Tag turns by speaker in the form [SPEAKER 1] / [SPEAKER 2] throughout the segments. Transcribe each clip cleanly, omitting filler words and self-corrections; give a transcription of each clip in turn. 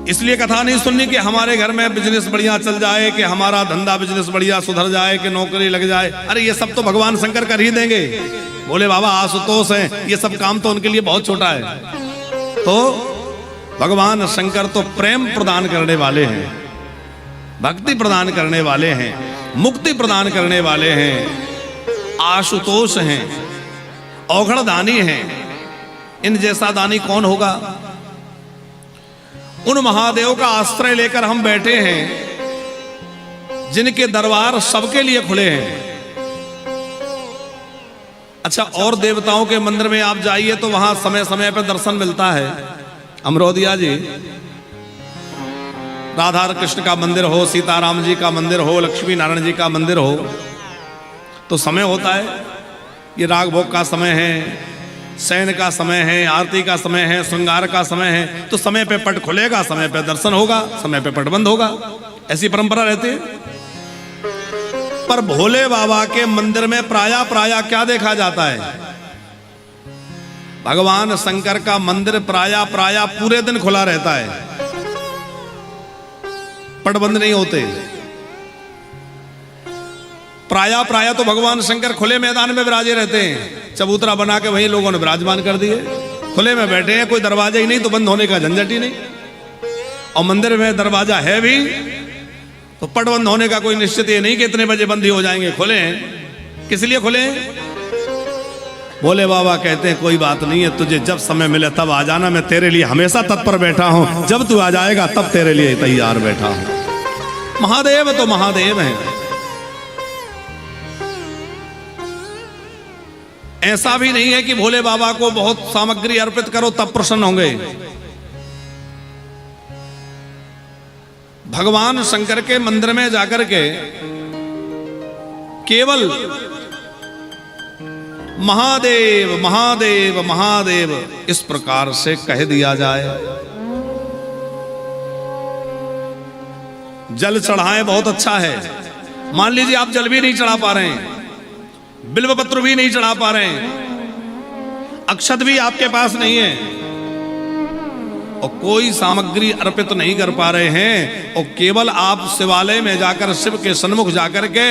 [SPEAKER 1] इसलिए कथा नहीं सुननी कि हमारे घर में बिजनेस बढ़िया चल जाए, कि हमारा धंधा बिजनेस बढ़िया सुधर जाए, कि नौकरी लग जाए। अरे ये सब तो भगवान शंकर कर ही देंगे। बोले बाबा आशुतोष हैं, ये सब काम तो उनके लिए बहुत छोटा है। तो भगवान शंकर तो प्रेम प्रदान करने वाले हैं, भक्ति प्रदान करने वाले हैं, मुक्ति प्रदान करने वाले हैं, आशुतोष हैं, औघड़ दानी हैं। इन जैसा दानी कौन होगा? उन महादेव का आश्रय लेकर हम बैठे हैं जिनके दरबार सबके लिए खुले हैं। अच्छा, और देवताओं के मंदिर में आप जाइए तो वहां समय समय पर दर्शन मिलता है। अमरोदिया जी, राधा कृष्ण का मंदिर हो, सीताराम जी का मंदिर हो, लक्ष्मी नारायण जी का मंदिर हो, तो समय होता है। ये राग भोग का समय है, शयन का समय है, आरती का समय है, श्रृंगार का समय है। तो समय पे पट खुलेगा, समय पे दर्शन होगा, समय पे पट बंद होगा। ऐसी परंपरा रहती है। पर भोले बाबा के मंदिर में प्रायः क्या देखा जाता है? भगवान शंकर का मंदिर प्रायः पूरे दिन खुला रहता है, पट बंद नहीं होते। प्रायः तो भगवान शंकर खुले मैदान में विराजे रहते हैं। चबूतरा बना के वहीं लोगों ने विराजमान कर दिए, खुले में बैठे हैं, कोई दरवाजा ही नहीं, तो बंद होने का झंझट ही नहीं। और मंदिर में दरवाजा है भी तो पट बंद होने का कोई निश्चित ये नहीं कि इतने बजे बंद ही हो जाएंगे। खुले हैं, किस लिए खुले हैं? भोले बाबा कहते हैं कोई बात नहीं है, तुझे जब समय मिले तब आ जाना, मैं तेरे लिए हमेशा तत्पर बैठा हूं। जब तू आ जाएगा तब तेरे लिए तैयार बैठा हूं। महादेव तो महादेव हैं। ऐसा भी नहीं है कि भोले बाबा को बहुत सामग्री अर्पित करो तब प्रसन्न होंगे। भगवान शंकर के मंदिर में जाकर के केवल महादेव महादेव महादेव इस प्रकार से कह दिया जाए, जल चढ़ाएं, बहुत अच्छा है। मान लीजिए आप जल भी नहीं चढ़ा पा रहे हैं, बिल्व पत्र भी नहीं चढ़ा पा रहे हैं, अक्षत भी आपके पास नहीं है, और कोई सामग्री अर्पित नहीं कर पा रहे हैं, और केवल आप शिवालय में जाकर शिव के सन्मुख जाकर के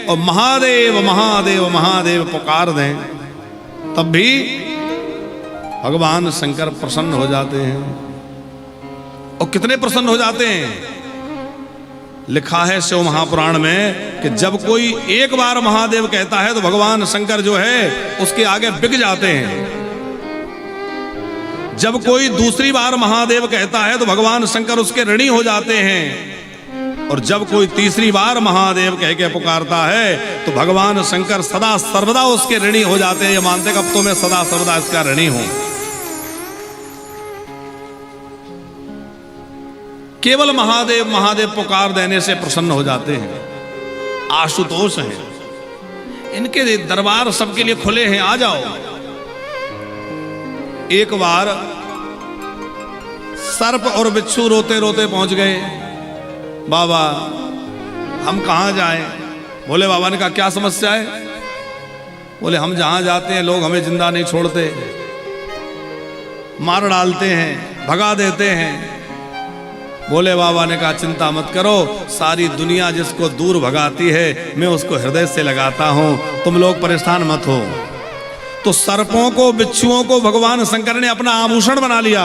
[SPEAKER 1] और महादेव महादेव महादेव पुकार दें, तब भी भगवान शंकर प्रसन्न हो जाते हैं। और कितने प्रसन्न हो जाते हैं? लिखा है शिव महापुराण में कि जब कोई एक बार महादेव कहता है तो भगवान शंकर जो है उसके आगे बिक जाते हैं। जब कोई दूसरी बार महादेव कहता है तो भगवान शंकर उसके ऋणी हो जाते हैं। और जब कोई तीसरी बार महादेव कह के पुकारता है तो भगवान शंकर सदा सर्वदा उसके ऋणी हो जाते हैं। ये मानते कि अब तो मैं सदा सर्वदा इसका ऋणी हूं। केवल महादेव महादेव पुकार देने से प्रसन्न हो जाते हैं। आशुतोष हैं, इनके दरबार सबके लिए खुले हैं, आ जाओ। एक बार सर्प और बिच्छू रोते रोते पहुंच गए, बाबा हम कहां जाएं? भोले बाबा ने कहा क्या समस्या है? बोले हम जहां जाते हैं लोग हमें जिंदा नहीं छोड़ते, मार डालते हैं, भगा देते हैं। भोले बाबा ने कहा चिंता मत करो, सारी दुनिया जिसको दूर भगाती है मैं उसको हृदय से लगाता हूं, तुम लोग परेशान मत हो। तो सर्पों को बिच्छुओं को भगवान शंकर ने अपना आभूषण बना लिया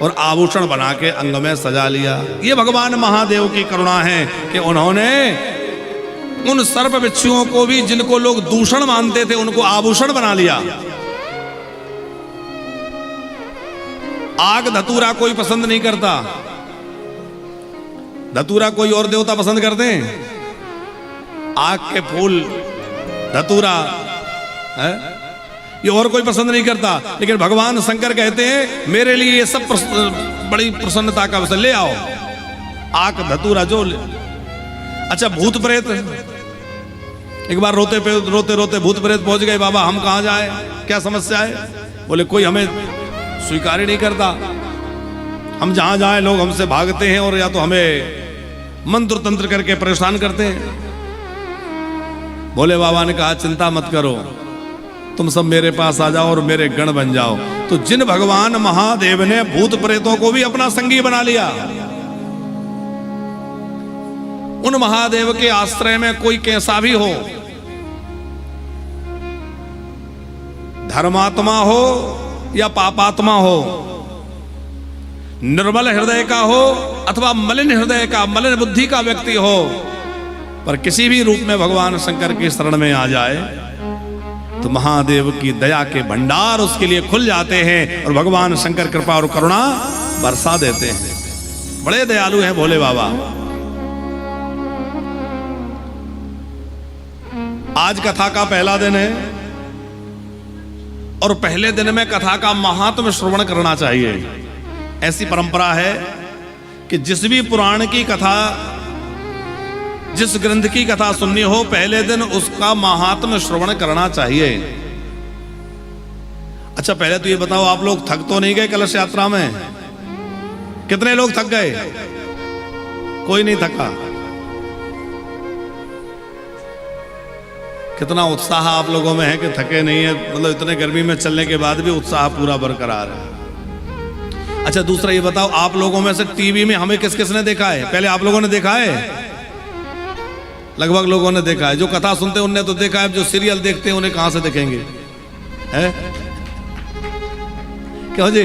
[SPEAKER 1] और आभूषण बना के अंग में सजा लिया। ये भगवान महादेव की करुणा है कि उन्होंने उन सर्प बिच्छुओं को भी जिनको लोग दूषण मानते थे उनको आभूषण बना लिया। आग धतूरा कोई पसंद नहीं करता, धतूरा कोई और देवता पसंद करते हैं? आग के फूल धतूरा है ये और कोई पसंद नहीं करता, लेकिन भगवान शंकर कहते हैं मेरे लिए ये सब बड़ी प्रसन्नता का विषय, ले आओ आग धतूरा जो ले। अच्छा, भूत प्रेत एक बार रोते रोते भूत प्रेत पहुंच गए, बाबा हम कहां जाए, क्या समस्या है? बोले कोई हमें स्वीकार ही नहीं करता, हम जहां जाए लोग हमसे भागते हैं और या तो हमें मंत्र तंत्र करके परेशान करते हैं। भोले बाबा ने कहा चिंता मत करो, तुम सब मेरे पास आ जाओ और मेरे गण बन जाओ। तो जिन भगवान महादेव ने भूत प्रेतों को भी अपना संगी बना लिया, उन महादेव के आश्रय में कोई कैसा भी हो, धर्मात्मा हो या पापात्मा हो, निर्मल हृदय का हो अथवा मलिन हृदय का, मलिन बुद्धि का व्यक्ति हो, पर किसी भी रूप में भगवान शंकर की शरण में आ जाए तो महादेव की दया के भंडार उसके लिए खुल जाते हैं और भगवान शंकर कृपा और करुणा बरसा देते हैं। बड़े दयालु हैं भोले बाबा। आज कथा का पहला दिन है और पहले दिन में कथा का महात्म श्रवण करना चाहिए। ऐसी परंपरा है कि जिस भी पुराण की कथा, जिस ग्रंथ की कथा सुननी हो, पहले दिन उसका महात्म श्रवण करना चाहिए। अच्छा, पहले तो ये बताओ, आप लोग थक तो नहीं गए कलश यात्रा में? कितने लोग थक गए? कोई नहीं थका। कितना उत्साह आप लोगों में है कि थके नहीं है, मतलब इतने गर्मी में चलने के बाद भी उत्साह पूरा बरकरार है। अच्छा, दूसरा ये बताओ, आप लोगों में से टीवी में हमें किस किसने देखा है? पहले आप लोगों ने देखा है? लगभग लोगों ने देखा है। जो कथा सुनते हैं उनने तो देखा है, जो सीरियल देखते हैं उन्हें कहां से देखेंगे? है क्यों जी?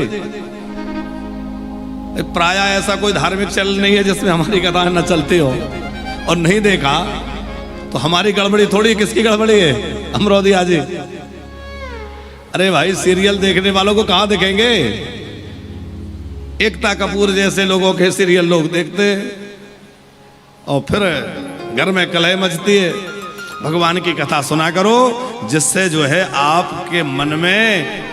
[SPEAKER 1] प्राय ऐसा कोई धार्मिक चैनल नहीं है जिसमें हमारी कथाएं न चलती हो, और नहीं देखा तो हमारी गड़बड़ी थोड़ी, किसकी गड़बड़ी है? अमरोदिया जी। अरे भाई, सीरियल देखने वालों को कहां देखेंगे? एकता कपूर जैसे लोगों के सीरियल लोग देखते और फिर घर में कलह मचती है। भगवान की कथा सुना करो, जिससे जो है आपके मन में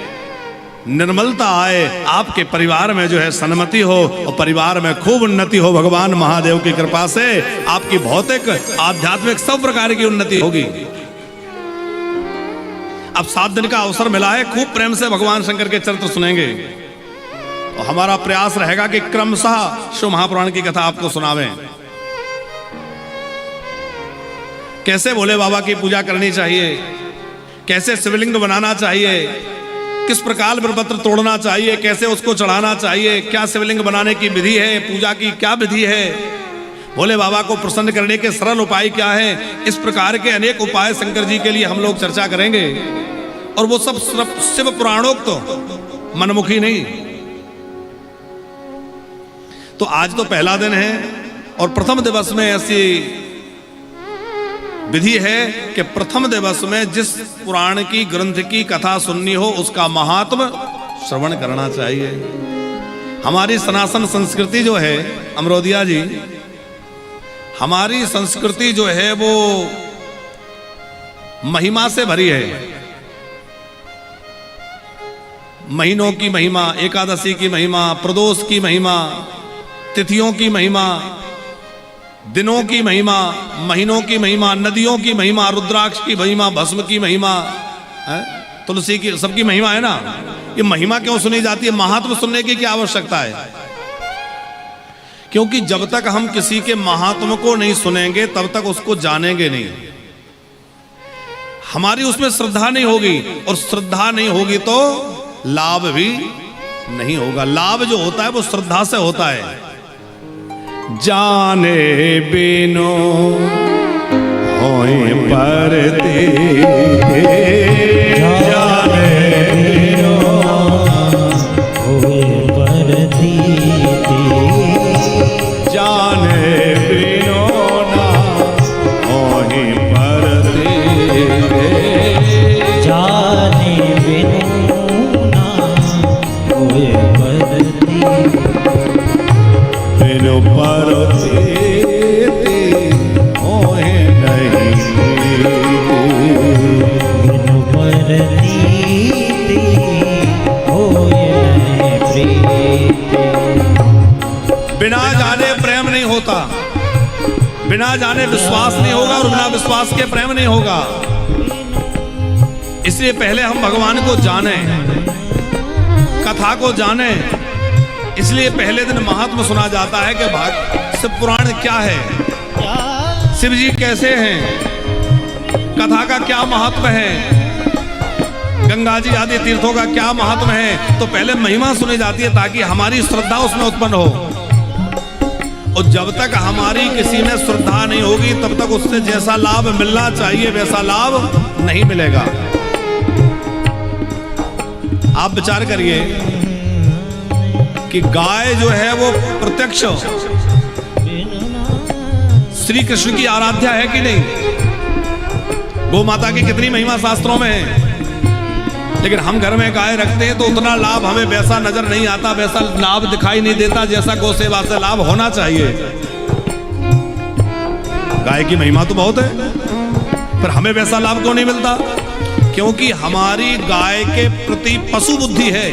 [SPEAKER 1] निर्मलता आए, आपके परिवार में जो है सन्मति हो और परिवार में खूब उन्नति हो। भगवान महादेव की कृपा से आपकी भौतिक, आध्यात्मिक सब प्रकार की उन्नति होगी। अब 7 दिन का अवसर मिला है, खूब प्रेम से भगवान शंकर के चरित्र सुनेंगे और हमारा प्रयास रहेगा कि क्रमशः शिव महापुराण की कथा आपको सुनावें। कैसे भोले बाबा की पूजा करनी चाहिए, कैसे शिवलिंग बनाना चाहिए, किस प्रकार बिलपत्र तोड़ना चाहिए, कैसे उसको चढ़ाना चाहिए, क्या शिवलिंग बनाने की विधि है, पूजा की क्या विधि है, भोले बाबा को प्रसन्न करने के सरल उपाय क्या है, इस प्रकार के अनेक उपाय शंकर जी के लिए हम लोग चर्चा करेंगे। और वो सब शिव पुराणोक्त, मनमुखी नहीं। तो आज तो पहला दिन है और प्रथम दिवस में ऐसी विधि है कि प्रथम दिवस में जिस पुराण की ग्रंथ की कथा सुननी हो उसका महात्म श्रवण करना चाहिए। हमारी सनातन संस्कृति जो है अमरोदिया जी, हमारी संस्कृति जो है वो महिमा से भरी है। महीनों की महिमा, एकादशी की महिमा, प्रदोष की महिमा, तिथियों की महिमा, दिनों की महिमा, महीनों की महिमा, नदियों की महिमा, रुद्राक्ष की महिमा, भस्म की महिमा, तुलसी की, सबकी महिमा है ना। ये महिमा क्यों सुनी जाती है? महात्म सुनने की क्या आवश्यकता है? क्योंकि जब तक हम किसी के महात्म को नहीं सुनेंगे तब तक उसको जानेंगे नहीं। हमारी उसमें श्रद्धा नहीं होगी, और श्रद्धा नहीं होगी तो लाभ भी नहीं होगा। लाभ जो होता है वो श्रद्धा से होता है। जाने बिनो होए परते, जाने बिनो होए परती, जाने बिनो ना होए परते, जाने बिनो ना होए परती, बिनु परते होए नहीं, बिनु परती होए नहीं प्रीति। बिना जाने प्रेम नहीं होता, बिना जाने विश्वास नहीं होगा, और बिना विश्वास के प्रेम नहीं होगा। इसलिए पहले हम भगवान को जाने, कथा को जाने। इसलिए पहले दिन महात्मा सुना जाता है कि शिव पुराण क्या है, शिव जी कैसे हैं, कथा का क्या महत्व है। गंगा जी आदि तीर्थों का क्या महत्व है, तो पहले महिमा सुनी जाती है ताकि हमारी श्रद्धा उसमें उत्पन्न हो। और जब तक हमारी किसी में श्रद्धा नहीं होगी तब तक उससे जैसा लाभ मिलना चाहिए वैसा लाभ नहीं मिलेगा। आप विचार करिए कि गाय जो है वो प्रत्यक्ष श्री कृष्ण की आराध्या है कि नहीं। गौ माता की कितनी महिमा शास्त्रों में है, लेकिन हम घर में गाय रखते हैं तो उतना लाभ हमें वैसा नजर नहीं आता, वैसा लाभ दिखाई नहीं देता जैसा गौ सेवा से लाभ होना चाहिए। गाय की महिमा तो बहुत है, पर हमें वैसा लाभ क्यों नहीं मिलता? क्योंकि हमारी गाय के प्रति पशु बुद्धि है,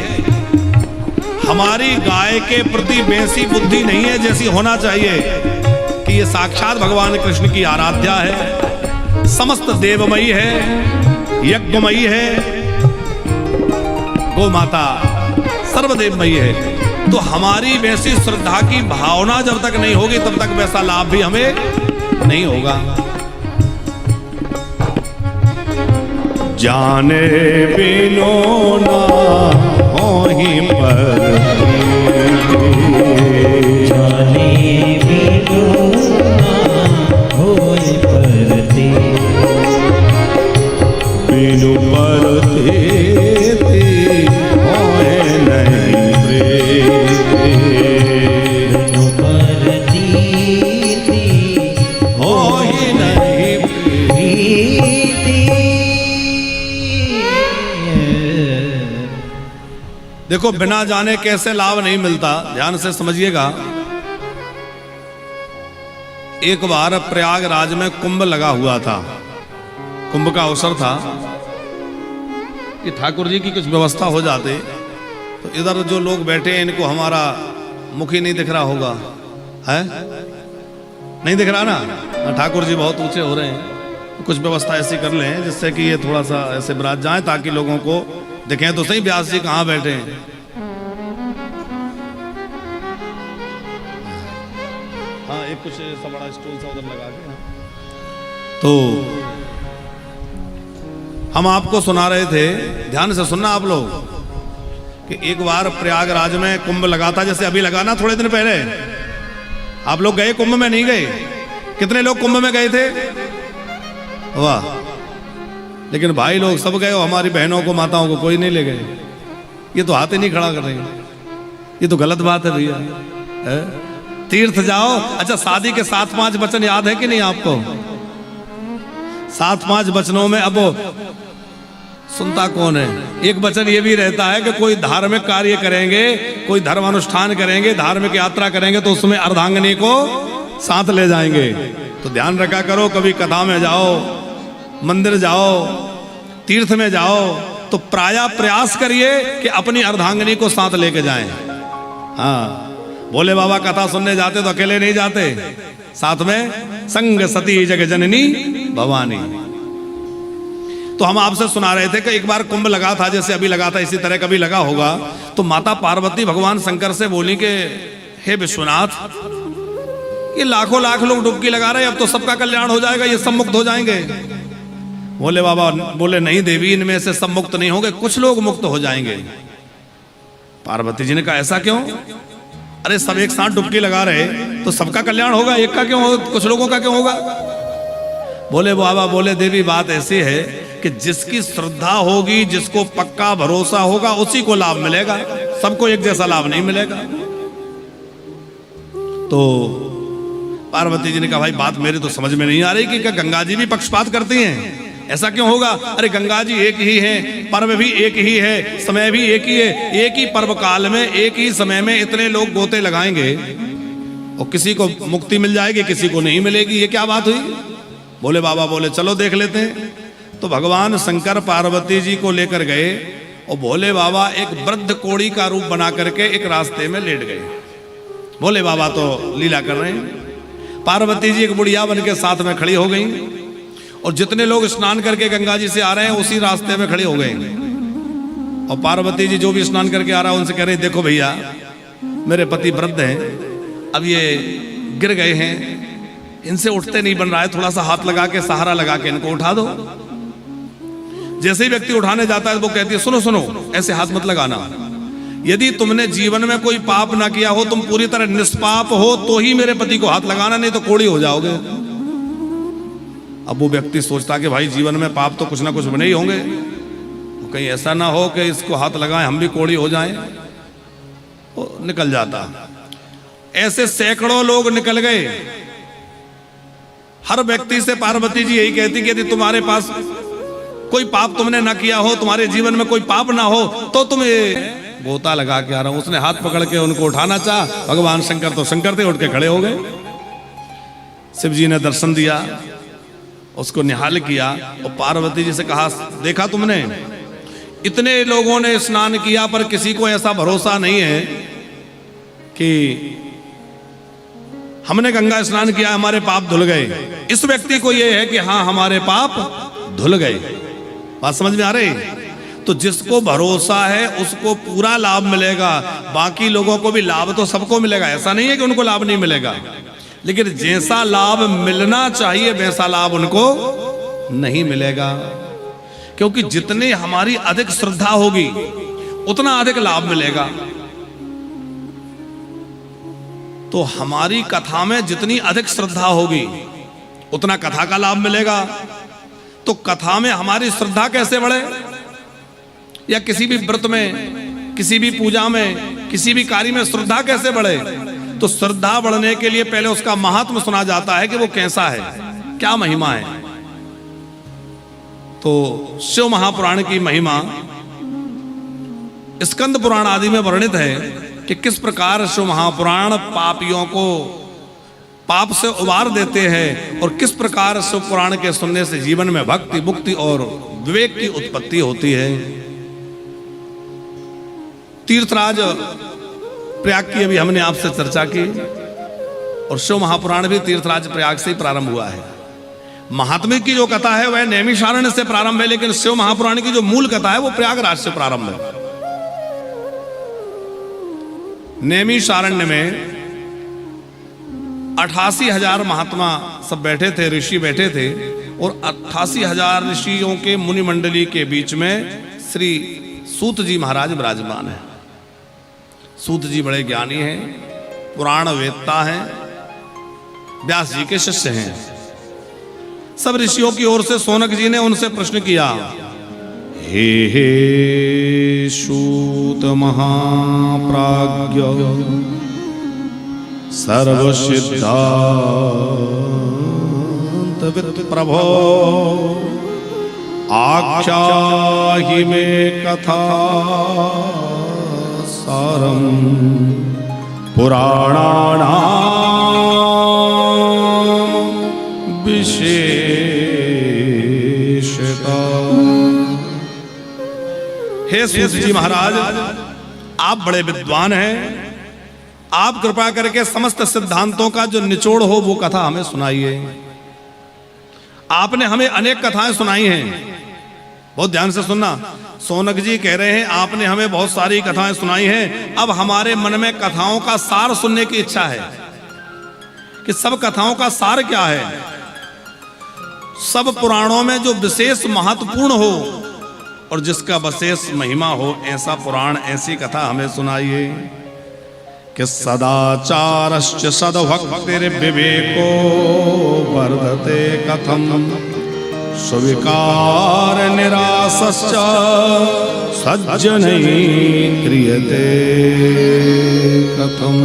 [SPEAKER 1] हमारी गाय के प्रति वैसी बुद्धि नहीं है जैसी होना चाहिए कि ये साक्षात भगवान कृष्ण की आराध्या है, समस्त देवमयी है, यज्ञमयी है, गौ माता सर्वदेवमयी है। तो हमारी वैसी श्रद्धा की भावना जब तक नहीं होगी तब तक वैसा लाभ भी हमें नहीं होगा।
[SPEAKER 2] जाने बिनो ना होहि पर,
[SPEAKER 3] जाने बिनो ना होहि परते,
[SPEAKER 2] बिनु परते होए नहीं प्रेम,
[SPEAKER 3] बिनु परती
[SPEAKER 2] होए नहीं
[SPEAKER 3] प्रीति।
[SPEAKER 1] देखो बिना जाने कैसे लाभ नहीं मिलता, ध्यान से समझिएगा। एक बार प्रयागराज में कुंभ लगा हुआ था, कुंभ का अवसर था कि ठाकुर जी की कुछ व्यवस्था हो जाते तो इधर जो लोग बैठे हैं इनको हमारा मुख ही नहीं दिख रहा होगा, है नहीं दिख रहा ना। ठाकुर जी बहुत ऊंचे हो रहे हैं, कुछ व्यवस्था ऐसी कर लें जिससे कि ये थोड़ा सा ऐसे विराज जाए ताकि लोगों को दिखें तो सही व्यास जी कहाँ बैठे हैं। हाँ एक कुछ ऐसा बड़ा स्टूल सा उधर लगा के। तो हम आपको सुना रहे थे, ध्यान से सुनना आप लोग, कि एक बार प्रयागराज में कुंभ लगा था, जैसे अभी लगा ना थोड़े दिन पहले। आप लोग गए कुंभ में? नहीं गए? कितने लोग कुंभ में गए थे? वाह, लेकिन भाई लोग सब गए, हमारी बहनों को माताओं को कोई नहीं ले गए। ये तो हाथ ही नहीं खड़ा कर रहे, ये तो गलत बात है भैया। तीर्थ जाओ। अच्छा, शादी के 7-5 वचन याद है कि नहीं आपको? 7-5 वचनों में अब सुनता कौन है? एक वचन ये भी रहता है कि कोई धार्मिक कार्य करेंगे, कोई धर्मानुष्ठान करेंगे, धार्मिक यात्रा करेंगे तो उसमें अर्धांगिनी को साथ ले जाएंगे। तो ध्यान रखा करो, कभी कथा में जाओ, मंदिर जाओ, तीर्थ में जाओ तो प्रायः प्रयास करिए कि अपनी अर्धांगिनी को साथ लेके जाएं। हाँ, भोले बाबा कथा सुनने जाते तो अकेले नहीं जाते, साथ में संग सती जग जननी भवानी। तो हम आपसे सुना रहे थे कि एक बार कुंभ लगा था, जैसे अभी लगा था इसी तरह कभी लगा होगा। तो माता पार्वती भगवान शंकर से बोली कि हे विश्वनाथ, ये लाखों लाख लोग डुबकी लगा रहे हैं, अब तो सबका कल्याण हो जाएगा, ये सब मुक्त हो जाएंगे। भोले बाबा बोले नहीं देवी, इनमें से सब मुक्त नहीं होंगे, कुछ लोग मुक्त हो जाएंगे। पार्वती जी ने कहा ऐसा क्यों? अरे सब एक साथ डुबकी लगा रहे तो सबका कल्याण होगा, एक का क्यों होगा, कुछ लोगों का क्यों होगा? बोले बाबा, बोले देवी बात ऐसी है कि जिसकी श्रद्धा होगी, जिसको पक्का भरोसा होगा, उसी को लाभ मिलेगा, सबको एक जैसा लाभ नहीं मिलेगा। तो पार्वती जी ने कहा भाई बात मेरी तो समझ में नहीं आ रही कि क्या गंगा जी भी पक्षपात करती हैं? ऐसा क्यों होगा? अरे गंगा जी एक ही है, पर्व भी एक ही है, समय भी एक ही है, एक ही पर्व काल में एक ही समय में इतने लोग गोते लगाएंगे और किसी को मुक्ति मिल जाएगी, किसी को नहीं मिलेगी, ये क्या बात हुई? बोले बाबा बोले चलो देख लेते हैं। तो भगवान शंकर पार्वती जी को लेकर गए और भोले बाबा एक वृद्ध कोड़ी का रूप बना करके एक रास्ते में लेट गए। भोले बाबा तो लीला कर रहे हैं, पार्वती जी एक बुढ़िया बन के साथ में खड़ी हो गई और जितने लोग स्नान करके गंगा जी से आ रहे हैं उसी रास्ते में खड़े हो गए। और पार्वती जी जो भी स्नान करके आ रहा है उनसे कह रहे देखो भैया, मेरे पति वृद्ध हैं, अब ये गिर गए हैं, इनसे उठते नहीं बन रहा है, थोड़ा सा हाथ लगा के सहारा लगा के इनको उठा दो। जैसे ही व्यक्ति उठाने जाता है वो कहती है सुनो सुनो, ऐसे हाथ मत लगाना। यदि तुमने जीवन में कोई पाप ना किया हो, तुम पूरी तरह निष्पाप हो, तो ही मेरे पति को हाथ लगाना, नहीं तो कोड़ी हो जाओगे। अब वो व्यक्ति सोचता कि भाई जीवन में पाप तो कुछ ना कुछ बने ही होंगे, कहीं ऐसा ना हो कि इसको हाथ लगाएं हम भी कोड़ी हो जाएं, वो निकल जाता। ऐसे सैकड़ों लोग निकल गए। हर व्यक्ति से पार्वती जी यही कहती कि यदि तुम्हारे पास कोई पाप तुमने ना किया हो, तुम्हारे जीवन में कोई पाप ना हो, तो तुम गोता लगा के आ रहा हूं। उसने हाथ पकड़ के उनको उठाना चाहा, भगवान शंकर तो शंकर थे, उठ के खड़े हो गए। शिव जी ने दर्शन दिया, उसको निहाल किया और पार्वती जी से कहा देखा तुमने, इतने लोगों ने स्नान किया पर किसी को ऐसा भरोसा नहीं है कि हमने गंगा स्नान किया हमारे पाप धुल गए। इस व्यक्ति को यह है कि हाँ हमारे पाप धुल गए। बात समझ में आ रही? तो जिसको भरोसा है उसको पूरा लाभ मिलेगा, बाकी लोगों को भी लाभ तो सबको मिलेगा, ऐसा नहीं है कि उनको लाभ नहीं मिलेगा, लेकिन जैसा लाभ मिलना चाहिए वैसा लाभ उनको नहीं मिलेगा। क्योंकि जितनी हमारी अधिक श्रद्धा होगी उतना अधिक लाभ मिलेगा। तो हमारी कथा में जितनी अधिक श्रद्धा होगी उतना कथा का लाभ मिलेगा। तो कथा में हमारी श्रद्धा कैसे बढ़े, या किसी भी व्रत में, किसी भी पूजा में, किसी भी कार्य में श्रद्धा कैसे बढ़े? तो श्रद्धा बढ़ने के लिए पहले उसका महात्म्य सुना जाता है कि वो कैसा है, क्या महिमा है। तो शिव महापुराण की महिमा स्कंद पुराण आदि में वर्णित है कि किस प्रकार शिव महापुराण पापियों को पाप से उबार देते हैं और किस प्रकार शिव पुराण के सुनने से जीवन में भक्ति, मुक्ति और विवेक की उत्पत्ति होती है। तीर्थराज प्रयाग की अभी हमने आपसे चर्चा की, और शिव महापुराण भी तीर्थराज प्रयाग से ही प्रारंभ हुआ है। महात्म्य की जो कथा है वह नैमिषारण्य से प्रारंभ है, लेकिन शिव महापुराण की जो मूल कथा है वो प्रयागराज से प्रारंभ है। नैमिषारण्य में 88,000 महात्मा सब बैठे थे, ऋषि बैठे थे, और 88,000 ऋषियों के मुनि मंडली के बीच में श्री सूत जी महाराज विराजमान है। सूत जी बड़े ज्ञानी हैं, पुराण वेदता हैं, व्यास जी के शिष्य हैं। सब ऋषियों की ओर से सोनक जी ने उनसे प्रश्न किया,
[SPEAKER 2] हे सूत महाप्राज्ञ सर्वसिद्धांत
[SPEAKER 1] प्रभो
[SPEAKER 2] आख्याहि मे कथा सारम पुराणानां विशेषता।
[SPEAKER 1] हे सूत जी महाराज, आप बड़े विद्वान हैं, आप कृपा करके समस्त सिद्धांतों का जो निचोड़ हो वो कथा हमें सुनाइए। आपने हमें अनेक कथाएं सुनाई हैं, बहुत ध्यान से सुनना। सोनक जी कह रहे हैं आपने हमें बहुत सारी कथाएं सुनाई हैं, अब हमारे मन में कथाओं का सार सुनने की इच्छा है कि सब कथाओं का सार क्या है। सब पुराणों में जो विशेष महत्वपूर्ण हो और जिसका विशेष महिमा हो, ऐसा पुराण, ऐसी कथा हमें सुनाइए
[SPEAKER 2] कि सदाचारश्च सद्भक्तिर्विवेको वर्धते कथम स्वीकार निरासश्च सज्जनैः क्रियते कथम।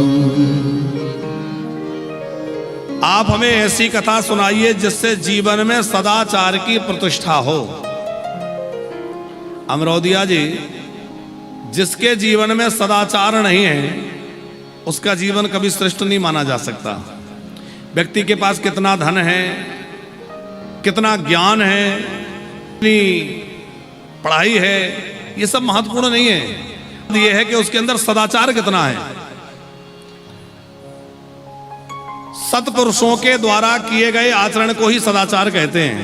[SPEAKER 1] आप हमें ऐसी कथा सुनाइए जिससे जीवन में सदाचार की प्रतिष्ठा हो। अमरोदिया जी, जिसके जीवन में सदाचार नहीं है उसका जीवन कभी श्रेष्ठ नहीं माना जा सकता। व्यक्ति के पास कितना धन है, कितना ज्ञान है, कितनी पढ़ाई है, ये सब महत्वपूर्ण नहीं है। ये है कि उसके अंदर सदाचार कितना है। सत्पुरुषों के द्वारा किए गए आचरण को ही सदाचार कहते हैं।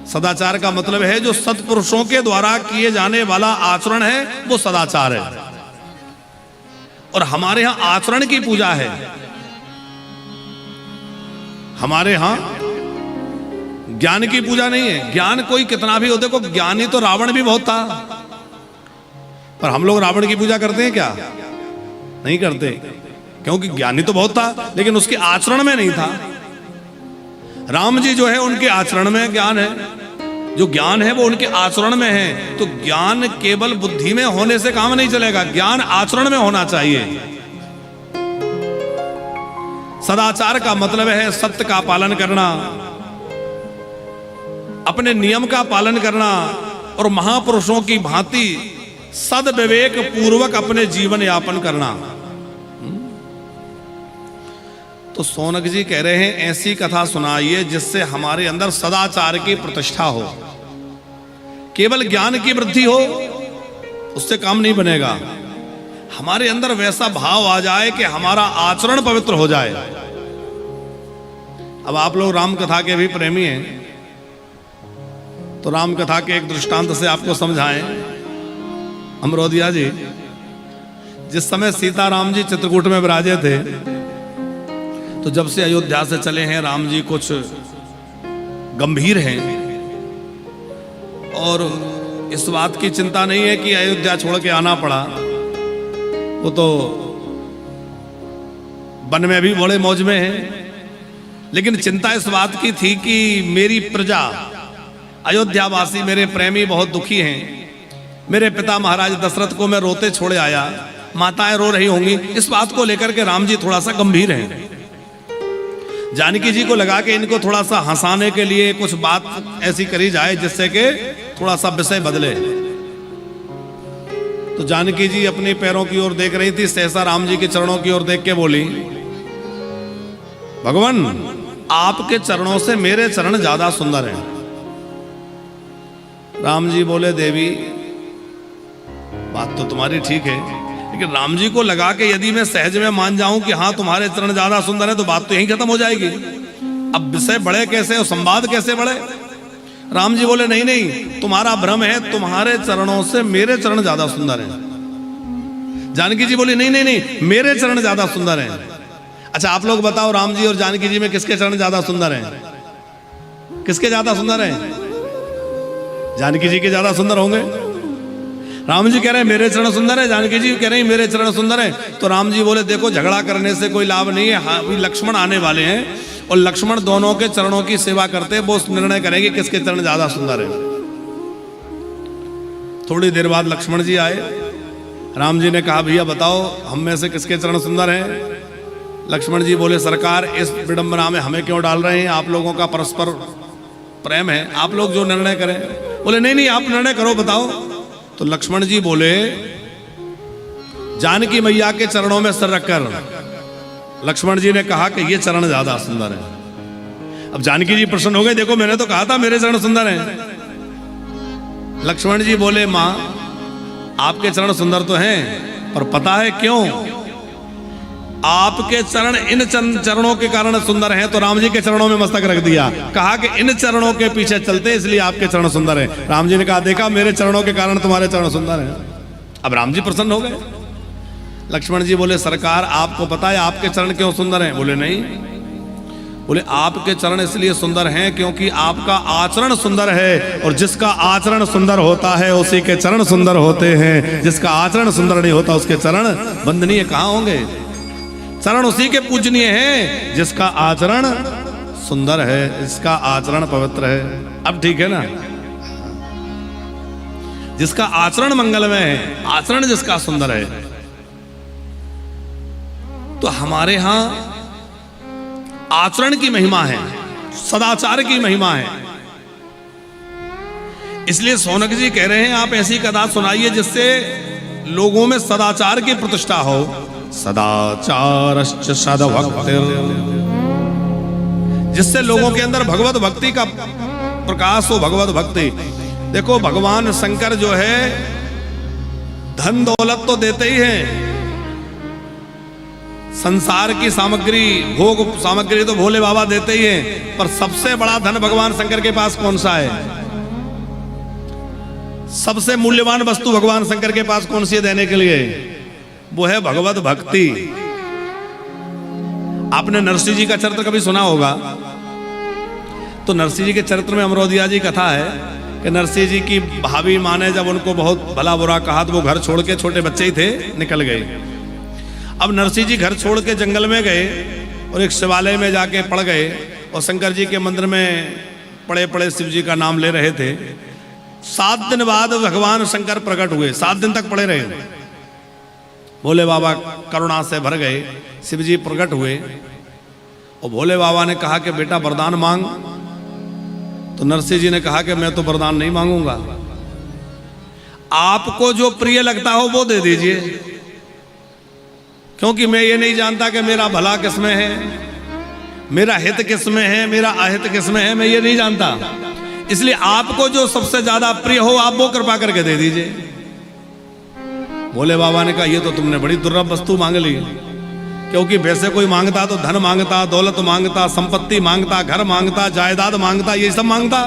[SPEAKER 1] सदाचार का मतलब है जो सत्पुरुषों के द्वारा किए जाने वाला आचरण है वो सदाचार है। और हमारे यहां आचरण की पूजा है। हमारे यहां ज्ञान की पूजा नहीं है। ज्ञान कोई कितना भी हो, देखो ज्ञानी तो रावण भी बहुत था, पर हम लोग रावण की पूजा करते हैं क्या? नहीं करते, क्योंकि ज्ञानी तो बहुत था लेकिन उसके आचरण में नहीं था। राम जी जो है उनके आचरण में ज्ञान है, जो ज्ञान है वो उनके आचरण में है। तो ज्ञान केवल बुद्धि में होने से काम नहीं चलेगा, ज्ञान आचरण में होना चाहिए। सदाचार का मतलब है सत्य का पालन करना, अपने नियम का पालन करना और महापुरुषों की भांति सद्विवेक पूर्वक अपने जीवन यापन करना। तो सौनक जी कह रहे हैं ऐसी कथा सुनाइए जिससे हमारे अंदर सदाचार की प्रतिष्ठा हो। केवल ज्ञान की वृद्धि हो उससे काम नहीं बनेगा, हमारे अंदर वैसा भाव आ जाए कि हमारा आचरण पवित्र हो जाए। अब आप लोग राम कथा के भी प्रेमी हैं, तो राम कथा के एक दृष्टांत से आपको समझाएं। अमरोदिया जी, जिस समय सीताराम जी चित्रकूट में विराजे थे, तो जब से अयोध्या से चले हैं राम जी कुछ गंभीर हैं और इस बात की चिंता नहीं है कि अयोध्या छोड़ के आना पड़ा। वो तो वन में भी बड़े मौज में हैं, लेकिन चिंता इस बात की थी कि मेरी प्रजा अयोध्यावासी मेरे प्रेमी बहुत दुखी हैं। मेरे पिता महाराज दशरथ को मैं रोते छोड़े आया, माताएं रो रही होंगी, इस बात को लेकर के राम जी थोड़ा सा गंभीर हैं। जानकी जी को लगा कि इनको थोड़ा सा हंसाने के लिए कुछ बात ऐसी करी जाए जिससे कि थोड़ा सा विषय बदले। तो जानकी जी अपने पैरों की ओर देख रही थी, सहसा राम जी के चरणों की ओर देख के बोली, भगवान आपके चरणों से मेरे चरण ज्यादा सुंदर हैं। राम जी बोले, देवी बात तो तुम्हारी ठीक है, लेकिन राम जी को लगा कि यदि मैं सहज में मान जाऊं कि हाँ तुम्हारे चरण ज्यादा सुंदर है तो बात तो यहीं खत्म हो जाएगी। अब विषय बढ़े कैसे और संवाद कैसे बढ़े? राम जी बोले, नहीं नहीं, तुम्हारा भ्रम है, तुम्हारे चरणों से मेरे चरण ज्यादा सुंदर हैं। जानकी जी बोली, नहीं नहीं नहीं, मेरे चरण ज्यादा सुंदर हैं। अच्छा आप लोग बताओ, राम जी और जानकी जी में किसके चरण ज्यादा सुंदर हैं? किसके ज्यादा सुंदर हैं? जानकी जी के ज्यादा सुंदर होंगे। राम जी कह रहे हैं मेरे चरण सुंदर है, जानकी जी कह रहे हैं मेरे चरण सुंदर है। तो राम जी बोले, देखो झगड़ा करने से कोई लाभ नहीं है, हाँ अभी लक्ष्मण आने वाले हैं और लक्ष्मण दोनों के चरणों की सेवा करते, वो निर्णय करेंगे किसके चरण ज्यादा सुंदर है। थोड़ी देर बाद लक्ष्मण जी आए, राम जी ने कहा, भैया बताओ हम में से किसके चरण सुंदर हैं? लक्ष्मण जी बोले, सरकार इस विडंबना में हमें क्यों डाल रहे हैं? आप लोगों का परस्पर प्रेम है, आप लोग जो निर्णय करें। बोले, नहीं नहीं, आप निर्णय करो, बताओ। तो लक्ष्मण जी बोले, जानकी मैया के चरणों में सर रखकर लक्ष्मण जी ने कहा कि ये चरण ज्यादा सुंदर है। अब जानकी जी प्रसन्न हो गए, देखो मैंने तो कहा था मेरे चरण सुंदर हैं। लक्ष्मण जी बोले, मां आपके चरण सुंदर तो हैं, पर पता है क्यों? आपके चरण इन चरणों के कारण सुंदर हैं, तो राम जी के चरणों में मस्तक रख दिया, कहा कि इन चरणों के पीछे चलते इसलिए आपके चरण सुंदर हैं। राम जी ने कहा, देखा मेरे चरणों के कारण तुम्हारे चरण सुंदर हैं। अब राम जी प्रसन्न हो गए। लक्ष्मण जी बोले, सरकार आपको पता है आपके चरण क्यों सुंदर हैं? बोले, नहीं। बोले, आपके चरण इसलिए सुंदर हैं क्योंकि आपका आचरण सुंदर है, और जिसका आचरण सुंदर होता है उसी के चरण सुंदर होते हैं। जिसका आचरण सुंदर नहीं होता उसके चरण वंदनीय कहाँ होंगे? चरण उसी के पूजनीय है जिसका आचरण सुंदर है, जिसका आचरण पवित्र है। अब ठीक है ना? जिसका आचरण मंगलमय है, आचरण जिसका सुंदर है। तो हमारे यहां आचरण की महिमा है, सदाचार की महिमा है। इसलिए सौनक जी कह रहे हैं आप ऐसी कथा सुनाइए जिससे लोगों में सदाचार की प्रतिष्ठा हो।
[SPEAKER 2] सदाचारश्च सद्भक्तिर्,
[SPEAKER 1] जिससे लोगों के अंदर भगवत भक्ति का प्रकाश हो, भगवत भक्ति। देखो भगवान शंकर जो है धन दौलत तो देते ही हैं, संसार की सामग्री भोग सामग्री तो भोले बाबा देते ही हैं, पर सबसे बड़ा धन भगवान शंकर के पास कौन सा है? सबसे मूल्यवान वस्तु भगवान शंकर के पास कौन सी है देने के लिए? वो है भगवत भक्ति। आपने नरसिंह जी का चरित्र कभी सुना होगा। तो नरसिंह जी के चरित्र में अमरोदिया जी कथा है कि नरसिंह जी की भाभी माँ ने जब उनको बहुत भला बुरा कहा तो वो घर छोड़ के, छोटे बच्चे ही थे, निकल गए। अब नरसिंह जी घर छोड़ के जंगल में गए और एक शिवालय में जाके पड़ गए और शंकर जी के मंदिर में पड़े पड़े शिव जी का नाम ले रहे थे। 7 दिन बाद भगवान शंकर प्रकट हुए, 7 दिन तक पड़े रहे। भोले बाबा करुणा से भर गए, शिव जी प्रकट हुए और भोले बाबा ने कहा कि बेटा वरदान मांग। तो नरसिंह जी ने कहा कि मैं तो वरदान नहीं मांगूंगा, आपको जो प्रिय लगता हो वो दे दीजिए, क्योंकि मैं ये नहीं जानता कि मेरा भला किसमें है, मेरा हित किसमें है, मेरा अहित किसमें है, मैं ये नहीं जानता। इसलिए आपको जो सबसे ज्यादा प्रिय हो आप वो कृपा करके दे दीजिए। भोले बाबा ने कहा ये तो तुमने बड़ी दुर्लभ वस्तु मांग ली, क्योंकि वैसे कोई मांगता तो धन मांगता, दौलत मांगता, संपत्ति मांगता, घर मांगता, जायदाद मांगता, ये सब मांगता,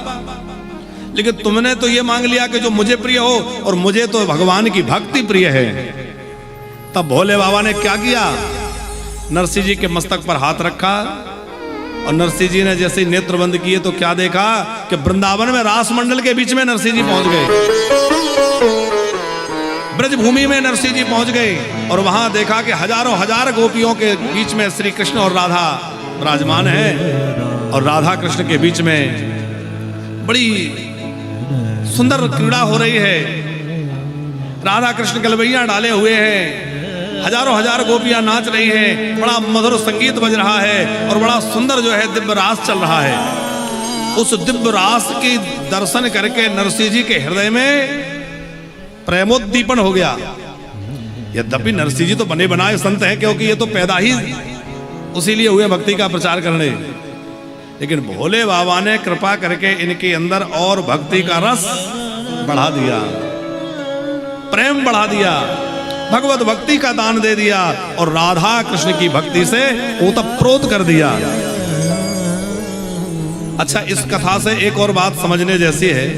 [SPEAKER 1] लेकिन तुमने तो ये मांग लिया कि जो मुझे प्रिय हो, और मुझे तो भगवान की भक्ति प्रिय है। तब भोले बाबा ने क्या किया, नरसिंह जी के मस्तक पर हाथ रखा और नरसिंह जी ने जैसे ही नेत्र बंद किए तो क्या देखा कि वृंदावन में रास मंडल के बीच में नरसिंह जी पहुंच गए, ब्रजभूमि में नरसिंह जी पहुंच गए और वहां देखा कि हजारों हजार गोपियों के बीच में श्री कृष्ण और राधा विराजमान है और राधा कृष्ण के बीच में बड़ी सुंदर क्रीड़ा हो रही है। राधा कृष्ण गलबैया डाले हुए हैं, हजारों हजार गोपियां नाच रही हैं, बड़ा मधुर संगीत बज रहा है और बड़ा सुंदर जो है दिव्य रास चल रहा है। उस दिव्य रास की दर्शन करके नरसिंह जी के हृदय में प्रेमोद्दीपन हो गया। यद्यपि नरसिंह जी तो बने बनाए संत हैं, क्योंकि ये तो पैदा ही उसी लिए हुए भक्ति का प्रचार करने, लेकिन भोले बाबा ने कृपा करके इनके अंदर और भक्ति का रस बढ़ा दिया, प्रेम बढ़ा दिया, भगवत भक्ति का दान दे दिया और राधा कृष्ण की भक्ति से ओतप्रोत कर दिया। अच्छा, इस कथा से एक और बात समझने जैसी है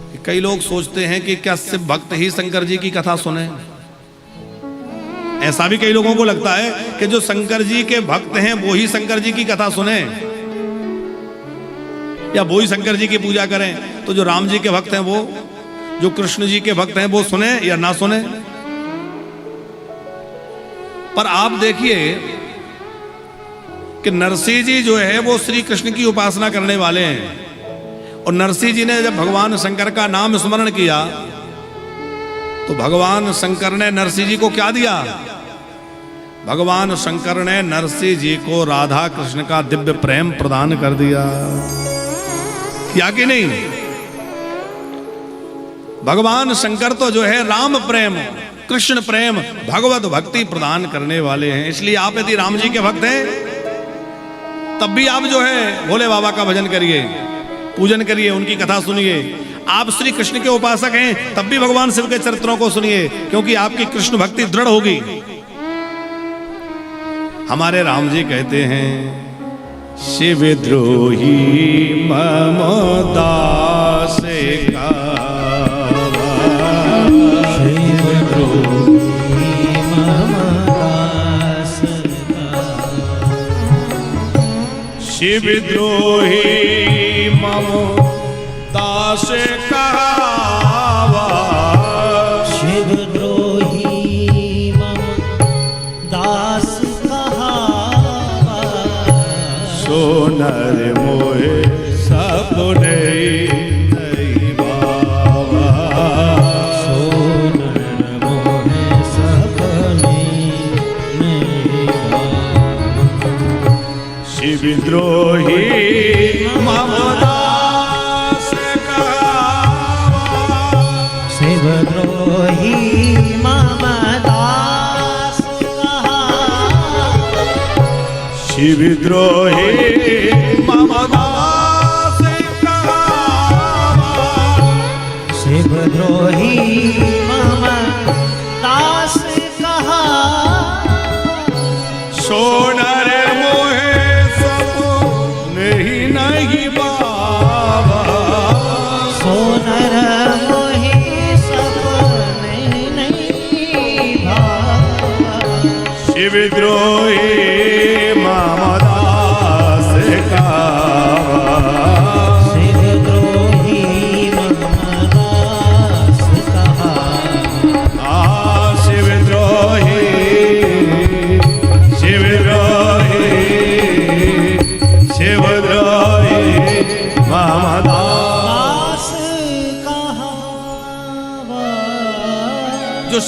[SPEAKER 1] कि कई लोग सोचते हैं कि क्या सिर्फ भक्त ही शंकर जी की कथा सुने। ऐसा भी कई लोगों को लगता है कि जो शंकर जी के भक्त हैं वो ही शंकर जी की कथा सुने या वो ही शंकर जी की पूजा करें। तो जो राम जी के भक्त हैं, वो जो कृष्ण जी के भक्त हैं, वो सुने या ना सुने। पर आप देखिए कि नरसिंह जी जो है वो श्री कृष्ण की उपासना करने वाले हैं और नरसिंह जी ने जब भगवान शंकर का नाम स्मरण किया तो भगवान शंकर ने नरसिंह जी को क्या दिया? भगवान शंकर ने नरसिंह जी को राधा कृष्ण का दिव्य प्रेम प्रदान कर दिया, क्या कि नहीं? भगवान शंकर तो जो है राम प्रेम, कृष्ण प्रेम, भगवत भक्ति प्रदान करने वाले हैं। इसलिए आप यदि राम जी के भक्त हैं तब भी आप जो है भोले बाबा का भजन करिए, पूजन करिए, उनकी कथा सुनिए। आप श्री कृष्ण के उपासक हैं तब भी भगवान शिव के चरित्रों को सुनिए, क्योंकि आपकी कृष्ण भक्ति दृढ़ होगी। हमारे राम जी कहते हैं,
[SPEAKER 2] शिवद्रोही मम दासे कावा,
[SPEAKER 3] शिवद्रोही मम दास
[SPEAKER 2] शिवद्रोही मम दासे कावा,
[SPEAKER 3] शिवद्रोही मम दास कहावा,
[SPEAKER 2] सोनर मोहे सपने नहीं बाबा,
[SPEAKER 3] सोनर मोहे सपने नहीं बाबा,
[SPEAKER 2] शिवद्रोही मम दास कावा,
[SPEAKER 3] शिवद्रोही मम दास कहावा,
[SPEAKER 2] शिवद्रोही मम दास कावा,
[SPEAKER 3] शिवद्रोही मम दास कहावा,
[SPEAKER 2] सोनर मोहे सपने नहीं बाबा,
[SPEAKER 3] सोनर मोहे सपने नहीं भावा,
[SPEAKER 2] शिवद्रोही मम दास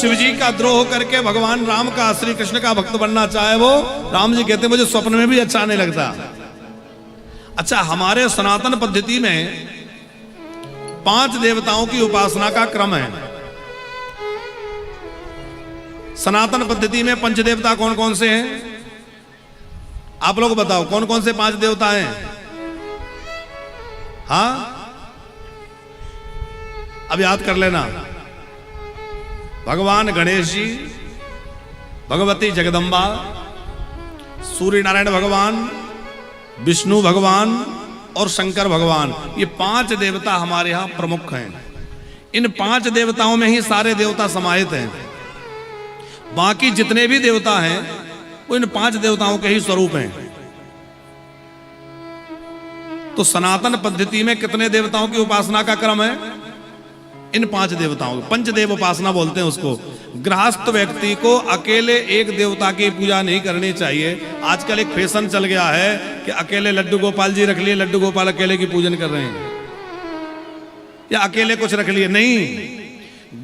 [SPEAKER 1] शिव जी का द्रोह करके भगवान राम का, श्री कृष्ण का भक्त बनना चाहे, वो राम जी कहते मुझे स्वप्न में भी अच्छा नहीं लगता। अच्छा, हमारे सनातन पद्धति में 5 देवताओं की उपासना का क्रम है। सनातन पद्धति में पंचदेवता कौन कौन से हैं? आप लोग बताओ कौन कौन से 5 देवता हैं? हाँ, अब याद कर लेना। भगवान गणेश जी, भगवती जगदम्बा, सूर्य नारायण भगवान, विष्णु भगवान और शंकर भगवान, ये 5 देवता हमारे यहां प्रमुख हैं। इन 5 देवताओं में ही सारे देवता समाहित हैं। बाकी जितने भी देवता हैं वो इन 5 देवताओं के ही स्वरूप हैं। तो सनातन पद्धति में कितने देवताओं की उपासना का क्रम है? इन 5 देवताओं, पंचदेव उपासना बोलते हैं उसको। गृहस्थ व्यक्ति को अकेले एक देवता की पूजा नहीं करनी चाहिए। आजकल एक फैशन चल गया है कि अकेले लड्डू गोपाल जी रख लिए, लड्डू गोपाल अकेले की पूजन कर रहे हैं, या अकेले कुछ रख लिए। नहीं,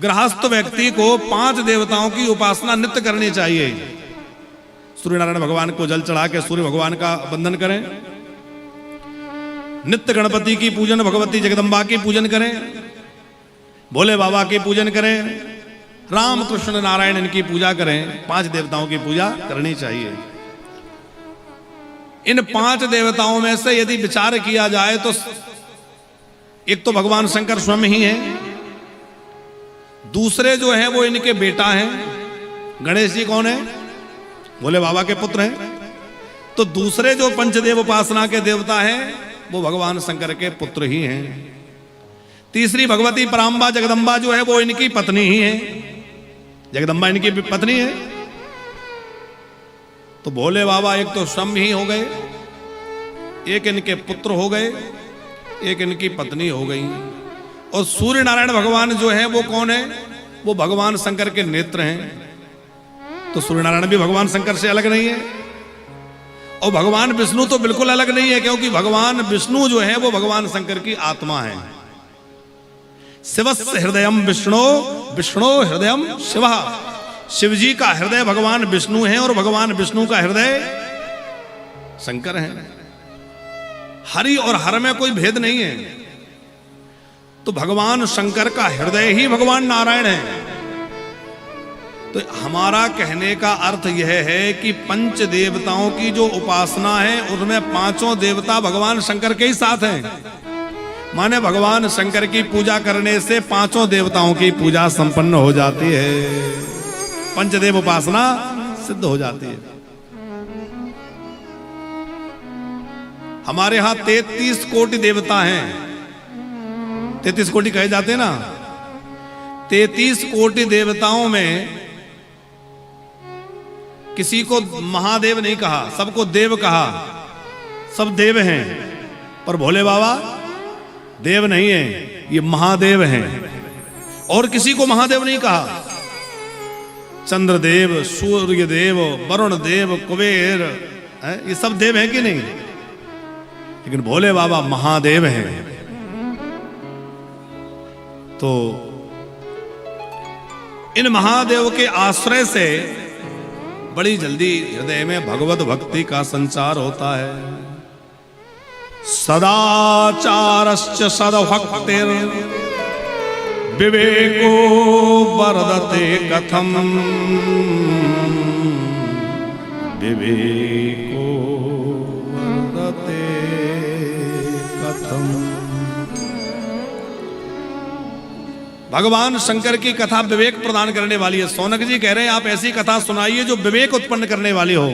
[SPEAKER 1] गृहस्थ व्यक्ति को 5 देवताओं की उपासना नित्य करनी चाहिए। सूर्य नारायण भगवान को जल चढ़ा के सूर्य भगवान का वंदन करें, नित्य गणपति की पूजन, भगवती जगदम्बा की पूजन करें, भोले बाबा की पूजन करें, राम कृष्ण नारायण इनकी पूजा करें। 5 देवताओं की पूजा करनी चाहिए। इन 5 देवताओं में से यदि विचार किया जाए तो एक तो भगवान शंकर स्वयं ही हैं, दूसरे जो हैं वो इनके बेटा हैं। गणेश जी कौन है? भोले बाबा के पुत्र हैं। तो दूसरे जो पंचदेव उपासना के देवता हैं वो भगवान शंकर के पुत्र ही हैं। तीसरी भगवती पराम्बा जगदम्बा जो है वो इनकी पत्नी ही है। जगदम्बा इनकी पत्नी है। तो भोले बाबा एक तो स्वयं ही हो गए, एक इनके पुत्र हो गए, एक इनकी पत्नी हो गई। और सूर्य नारायण भगवान जो है वो कौन है? वो भगवान शंकर के नेत्र हैं। तो सूर्य नारायण भी भगवान शंकर से अलग नहीं है। और भगवान विष्णु तो बिल्कुल अलग नहीं है, क्योंकि भगवान विष्णु जो है वो भगवान शंकर की आत्मा है। शिवस्य हृदयम विष्णु, विष्णु हृदयम शिव। शिव जी का हृदय भगवान विष्णु है और भगवान विष्णु का हृदय शंकर है। हरि और हर में कोई भेद नहीं है। तो भगवान शंकर का हृदय ही भगवान नारायण है। तो हमारा कहने का अर्थ यह है कि पंच देवताओं की जो उपासना है उसमें 5 देवता भगवान शंकर के ही साथ हैं। माने भगवान शंकर की पूजा करने से 5 देवताओं की पूजा संपन्न हो जाती है, पंचदेव उपासना सिद्ध हो जाती है। हमारे यहां 33 कोटि देवता हैं। 33 कोटि कहे जाते हैं ना। 33 कोटि देवताओं में किसी को महादेव नहीं कहा, सबको देव कहा। सब देव हैं, पर भोले बाबा देव नहीं है, ये महादेव हैं। और किसी को महादेव नहीं कहा। चंद्रदेव, सूर्य देव, वरुण देव, कुबेर, ये सब देव हैं कि नहीं? लेकिन भोले बाबा महादेव हैं। तो इन महादेव के आश्रय से बड़ी जल्दी हृदय में भगवत भक्ति का संचार होता है। सदाचारश्च सद्भक्तिर् विवेको वर्धते कथम, विवेको वर्धते कथम। भगवान शंकर की कथा विवेक प्रदान करने वाली है। सोनक जी कह रहे हैं आप ऐसी कथा सुनाइए जो विवेक उत्पन्न करने वाली हो,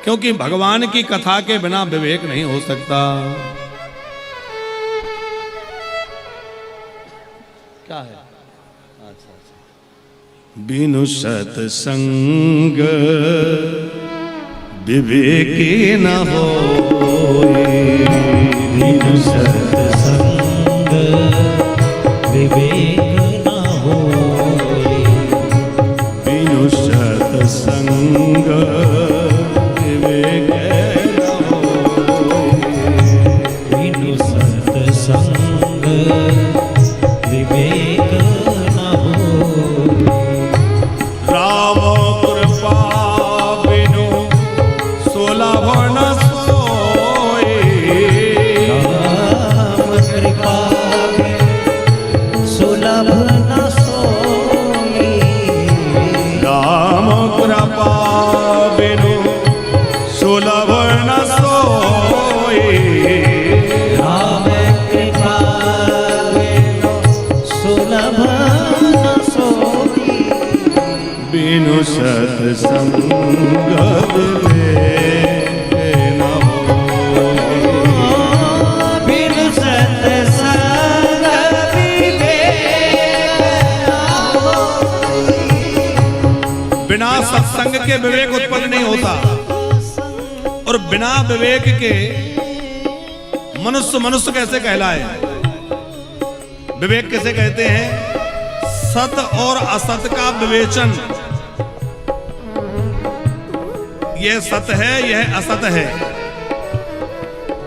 [SPEAKER 1] क्योंकि भगवान की कथा के बिना विवेक नहीं हो सकता। क्या है? अच्छा। बिनु सत्संग विवेकी न हो,
[SPEAKER 3] बिनु सत्संग विवेक न होए,
[SPEAKER 2] बिनु सत्संग विवेक न होए,
[SPEAKER 3] बिनु सत्संग विवेक न होए।
[SPEAKER 2] बिनु सत्संग न होय।
[SPEAKER 3] बिनु सत्संग विवेक न होय।
[SPEAKER 1] बिना सत्संग के विवेक उत्पन्न नहीं होता, और बिना विवेक के मनुष्य मनुष्य कैसे कहलाए? विवेक कैसे कहते हैं? सत और असत का विवेचन, यह सत है, यह असत है,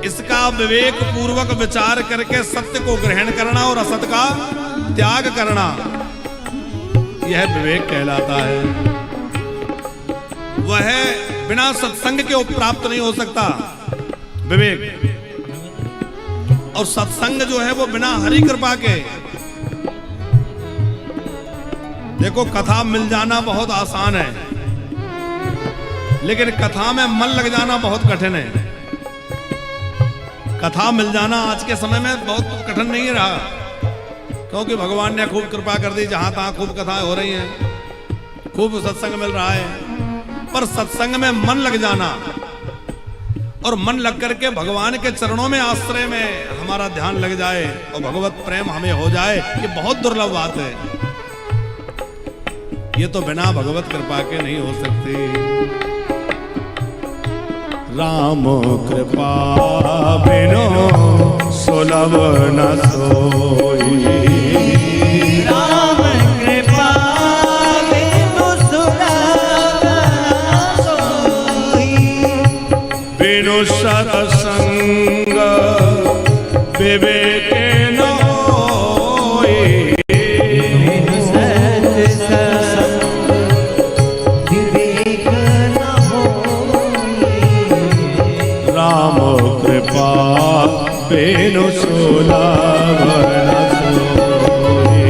[SPEAKER 1] इसका विवेक पूर्वक विचार करके सत्य को ग्रहण करना और असत का त्याग करना, यह विवेक कहलाता है। वह बिना सत्संग के प्राप्त नहीं हो सकता विवेक। और सत्संग जो है वो बिना हरि कृपा के, देखो कथा मिल जाना बहुत आसान है, लेकिन कथा में मन लग जाना बहुत कठिन है। कथा मिल जाना आज के समय में बहुत कठिन नहीं रहा, क्योंकि भगवान ने खूब कृपा कर दी, जहां तहां खूब कथाएं हो रही हैं, खूब सत्संग मिल रहा है। पर सत्संग में मन लग जाना और मन लग करके भगवान के चरणों में आश्रय में हमारा ध्यान लग जाए और भगवत प्रेम हमें हो जाए, ये बहुत दुर्लभ बात है। ये तो बिना भगवत कृपा के नहीं हो सकती।
[SPEAKER 2] राम कृपा बिनु सुलभ न सोई।
[SPEAKER 3] राम कृपा बिनु सुलभ न सोई।
[SPEAKER 2] बिनु सत्संग विवेक न होय।
[SPEAKER 3] बिनु सत्संग विवेक न होय।
[SPEAKER 2] राम कृपा बिनु सुलभ न सोई।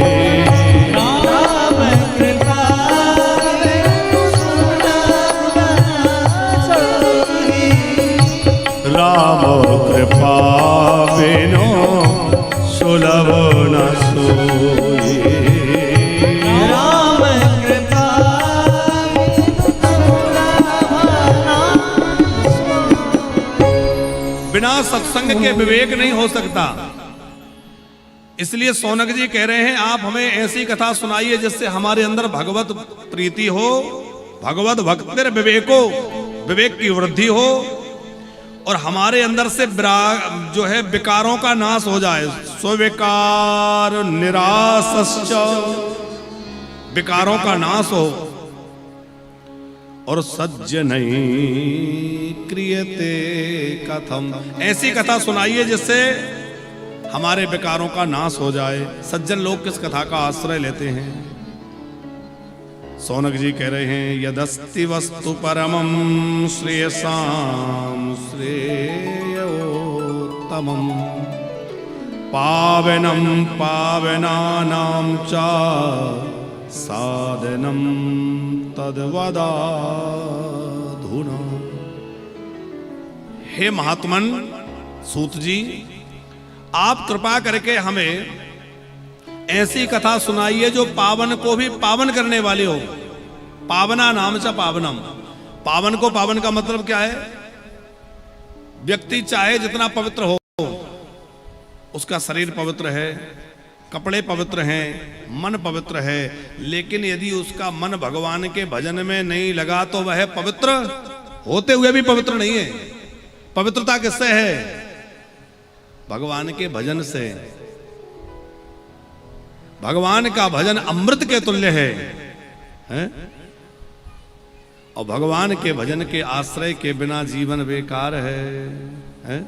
[SPEAKER 3] राम कृपा बिनु सुलभ न सोई।
[SPEAKER 2] राम कृपा बिनु सुलभ न सोई।
[SPEAKER 3] राम कृपा
[SPEAKER 1] बिना सत्संग के विवेक नहीं हो सकता। इसलिए सौनक जी कह रहे हैं, आप हमें ऐसी कथा सुनाइए जिससे हमारे अंदर भगवत प्रीति हो, भगवत भक्तिर विवेको, विवेक की वृद्धि हो, और हमारे अंदर से जो है विकारों का नाश हो जाए। स्विकार निरासश्च, विकारों का नाश हो। और सज्जनैः क्रियते कथम, ऐसी कथा सुनाइए जिससे हमारे विकारों का नाश हो जाए। सज्जन लोग किस कथा का आश्रय लेते हैं? सौनक जी कह रहे हैं, यदस्ति वस्तु परमं श्रेयसां श्रेयोत्तमं पावनं पावनानां च साधनं तद्वदाधुना। हे महात्मन सूत जी, आप कृपा करके हमें ऐसी कथा सुनाइए जो पावन को भी पावन करने वाली हो। पावना नाम च पावनम, पावन को पावन का मतलब क्या है? व्यक्ति चाहे जितना पवित्र हो, उसका शरीर पवित्र है, कपड़े पवित्र हैं, मन पवित्र है, लेकिन यदि उसका मन भगवान के भजन में नहीं लगा तो वह पवित्र होते हुए भी पवित्र नहीं है। पवित्रता किससे है? भगवान के भजन से। भगवान का भजन अमृत के तुल्य है, हैं? और भगवान के भजन के आश्रय के बिना जीवन बेकार है, हैं?